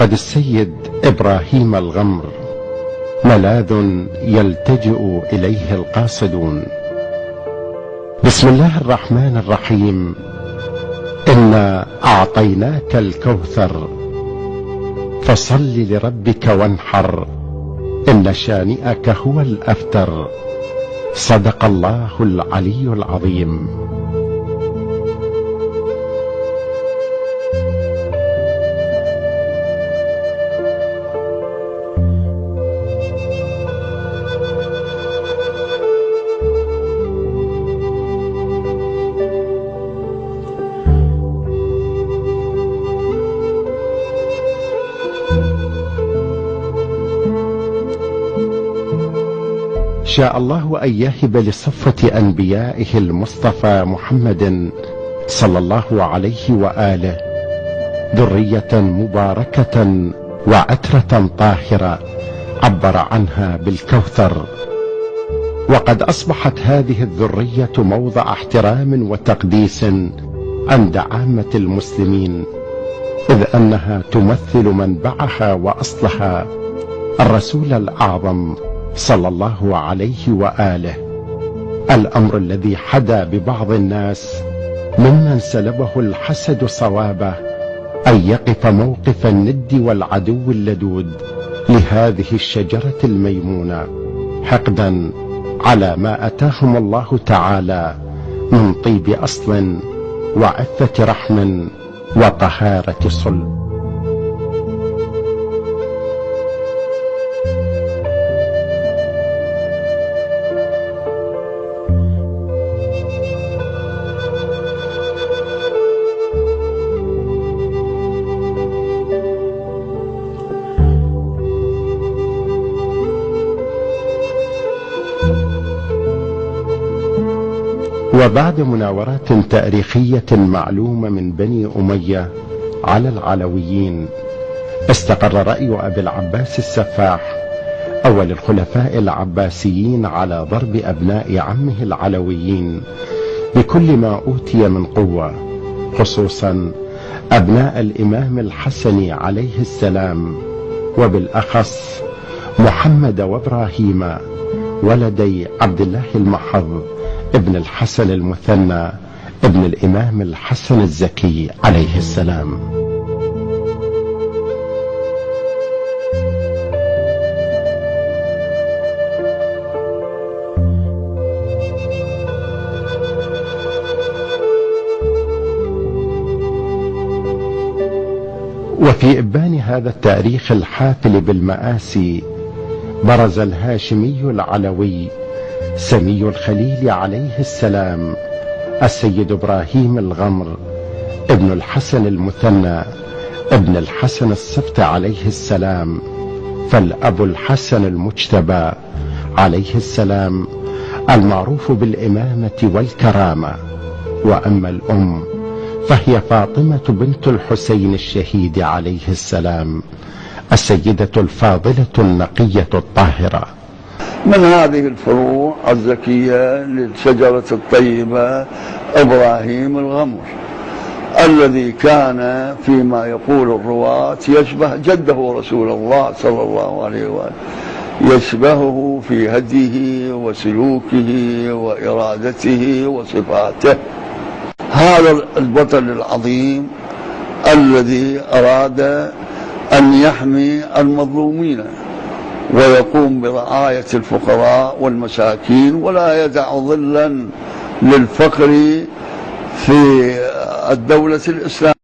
فقد السيد إبراهيم الغمر ملاذ يلتجئ إليه القاصدون. بسم الله الرحمن الرحيم. إنا أعطيناك الكوثر فصل لربك وانحر إن شانئك هو الأبتر. صدق الله العلي العظيم. شاء الله أن يهب لصفة أنبيائه المصطفى محمد صلى الله عليه وآله ذرية مباركة وعترة طاهرة عبر عنها بالكوثر. وقد أصبحت هذه الذرية موضع احترام وتقديس عند عامة المسلمين، إذ أنها تمثل منبعها وأصلها الرسول الأعظم صلى الله عليه وآله. الأمر الذي حدا ببعض الناس ممن سلبه الحسد صوابه أن يقف موقف الند والعدو اللدود لهذه الشجرة الميمونة، حقدا على ما أتاهم الله تعالى من طيب أصل وعفة رحم وطهارة صلب. وبعد مناورات تاريخية معلومة من بني أمية على العلويين، استقر رأي أبي العباس السفاح أول الخلفاء العباسيين على ضرب أبناء عمه العلويين بكل ما أوتي من قوة، خصوصا أبناء الإمام الحسن عليه السلام، وبالأخص محمد وإبراهيم ولدي عبد الله المحض ابن الحسن المثنى ابن الإمام الحسن الزكي عليه السلام. وفي إبان هذا التاريخ الحافل بالمآسي برز الهاشمي العلوي سمي الخليل عليه السلام السيد إبراهيم الغمر ابن الحسن المثنى ابن الحسن السبط عليه السلام، فالأب الحسن المجتبى عليه السلام المعروف بالإمامة والكرامة. وأما الأم فهي فاطمة بنت الحسين الشهيد عليه السلام السيدة الفاضلة النقية الطاهرة. من هذه الفروع الزكية للشجرة الطيبة إبراهيم الغمر، الذي كان فيما يقول الرواة يشبه جده رسول الله صلى الله عليه وآله، يشبهه في هديه وسلوكه وإرادته وصفاته. هذا البطل العظيم الذي أراد أن يحمي المظلومين ويقوم برعاية الفقراء والمساكين، ولا يدع ظلا للفقر في الدولة الإسلامية.